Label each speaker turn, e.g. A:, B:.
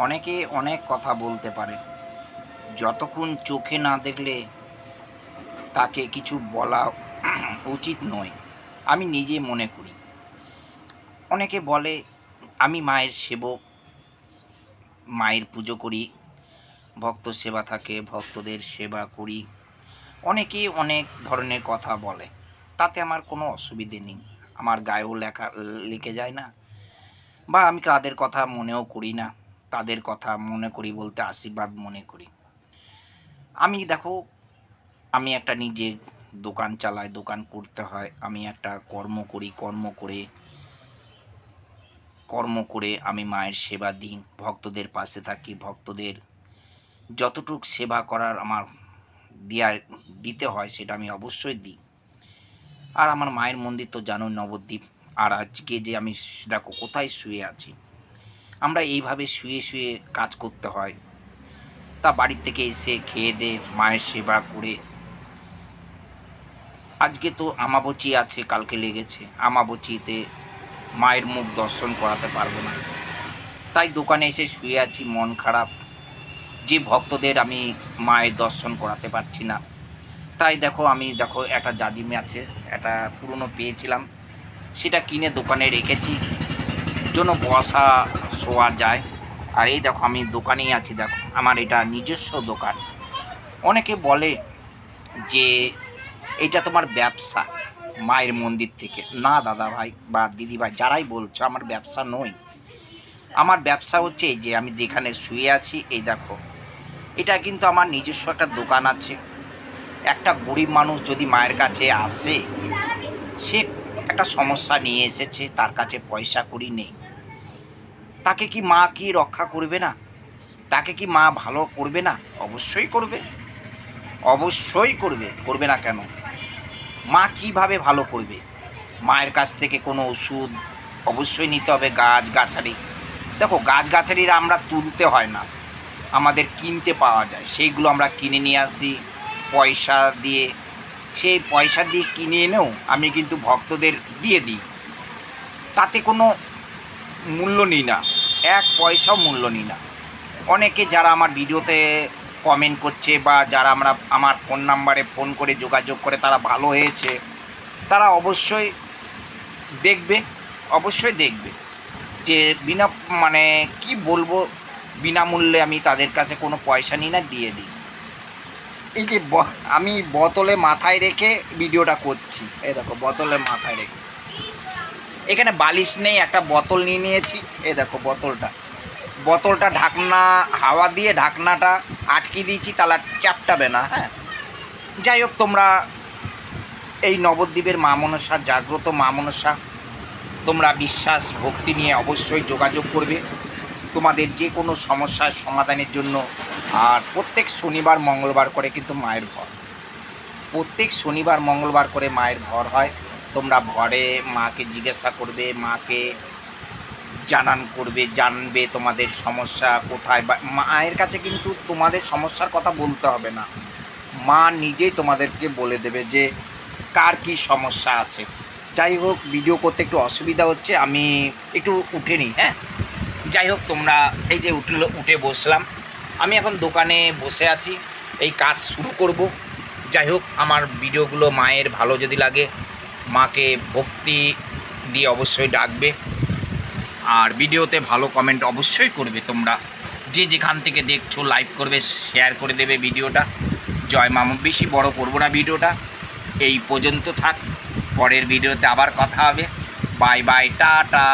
A: অনেকে অনেক কথা বলতে পারে। যতক্ষণ চোখে না দেখলে তাকে কিছু বলা উচিত নয়। আমি নিজে মনে করি। অনেকে বলে আমি মায়ের সেবক, মায়ের পুজো করি, ভক্ত সেবা থাকে, ভক্তদের সেবা করি। অনেকেই অনেক ধরনের কথা বলে। তাতে আমার কোনো অসুবিধে নেই। আমার গায়েও লেগে যায় না, বা আমি তাদের কথা মনেও করি না। তাদের কথা মনে করি বলতে আশীর্বাদ মনে করি। আমি দেখো, আমি একটা নিজে দোকান চালাই, দোকান করতে হয়। আমি একটা কর্ম করি, কর্ম করে আমি মায়ের সেবা দিই, ভক্তদের পাশে থাকি, ভক্তদের যতটুক সেবা করার আমার দেয়ার দিতে হয় সেটা আমি অবশ্যই দিই। আর আমার মায়ের মন্দির তো জানোই, নবদ্বীপ। আর আজকে যে আমি দেখো কোথায় শুয়ে আছি। আমরা এইভাবে শুয়ে শুয়ে কাজ করতে হয়। তা বাড়ির থেকে এসে খেয়ে দেয়ে মায়ের সেবা করে, আজকে তো আমাবচী আছে, কালকে লেগেছে। আমাবচীতে মায়ের মুখ দর্শন করাতে পারবো না, তাই দোকানে এসে শুয়ে আছি, মন খারাপ যে ভক্তদের আমি মায়ের দর্শন করাতে পারছি না। তাই দেখো একটা জাজিম আছে, একটা পুরনো পেয়েছিলাম, সেটা কিনে দোকানে রেখেছি, জন্য বসা শোয়া যায়। আর এই দেখো আমি দোকানেই আছি, দেখো আমার এটা নিজস্ব দোকান। অনেকে বলে যে এটা তোমার ব্যবসা মায়ের মন্দির থেকে। না দাদা ভাই বা দিদি ভাই, যারাই বলছো, আমার ব্যবসা নয়। আমার ব্যবসা হচ্ছে এই যে আমি যেখানে শুয়ে আছি, এই দেখো এটা কিন্তু আমার নিজস্ব একটা দোকান আছে। একটা গরিব মানুষ যদি মায়ের কাছে আসে, সে একটা সমস্যা নিয়ে এসেছে, তার কাছে পয়সা কড়ি নেই, তাকে কি মা কি রক্ষা করবে না? তাকে কি মা ভালো করবে না? অবশ্যই করবে, অবশ্যই করবে। করবে না কেন? মা কিভাবে ভালো করবে? মায়ের কাছ থেকে কোনো ওষুধ অবশ্যই নিতে হবে, গাছগাছালি। দেখো গাছগাছালিরা আমরা তুলতে হয় না, আমাদের কিনতে পাওয়া যায়। সেইগুলো আমরা কিনে নিয়ে আসি পয়সা দিয়ে। সেই পয়সা দিয়ে কিনে এনেও আমি কিন্তু ভক্তদের দিয়ে দিই। তাতে কোনো মূল্য নিই না, এক পয়সাও মূল্য নিই না। অনেকে যারা আমার ভিডিওতে কমেন্ট করছে, বা যারা আমার ফোন নাম্বারে ফোন করে যোগাযোগ করে তারা ভালো হয়েছে, তারা অবশ্যই দেখবে, অবশ্যই দেখবে যে বিনা মানে কি বলবো, বিনামূল্যে আমি তাদের কাছে কোনো পয়সা নিই না, দিয়ে দিই। এই যে আমি বোতলে মাথায় রেখে ভিডিওটা করছি, এই দেখো বোতলে মাথায় রেখে, এখানে বালিশ নেই, একটা বোতল নিয়ে নিয়েছি। এই দেখো বোতলটা ঢাকনা, হাওয়া দিয়ে ঢাকনাটা আটকে দিয়েছি, তাহলে চ্যাপটাবে না। হ্যাঁ, যাই হোক, তোমরা এই নবদ্বীপের মা মনসা, জাগ্রত মা মনসা, তোমরা বিশ্বাস ভক্তি নিয়ে অবশ্যই যোগাযোগ করবে তোমাদের যে কোনো সমস্যার সমাধানের জন্য। আর প্রত্যেক শনিবার মঙ্গলবার করে কিন্তু মায়ের ভর, প্রত্যেক শনিবার মঙ্গলবার করে মায়ের ভর হয়। তোমরা ভরে মাকে জিজ্ঞাসা করবে, মাকে জানবে তোমাদের সমস্যা কোথায়। বা মায়ের কাছে কিন্তু তোমাদের সমস্যার কথা বলতে হবে না, মা নিজেই তোমাদেরকে বলে দেবে যে কার কী সমস্যা আছে। যাই হোক, ভিডিও করতে একটু অসুবিধা হচ্ছে, আমি একটু উঠে নিই। হ্যাঁ, যাই হোক, তোমরা এই যে উঠে বসলাম, আমি এখন দোকানে বসে আছি, এই কাজ শুরু করব। যাই হোক, আমার ভিডিওগুলো মায়ের ভালো যদি লাগে, মাকে ভক্তি দিয়ে অবশ্যই ডাকবে, আর ভিডিওতে ভালো কমেন্ট অবশ্যই করবে। তোমরা যে যেখান থেকে দেখছো লাইক করবে, শেয়ার করে দেবে ভিডিওটা। জয় মা। বেশি বড় করব না ভিডিওটা, এই পর্যন্ত থাক। পরের ভিডিওতে আবার কথা হবে। Bye bye, tata.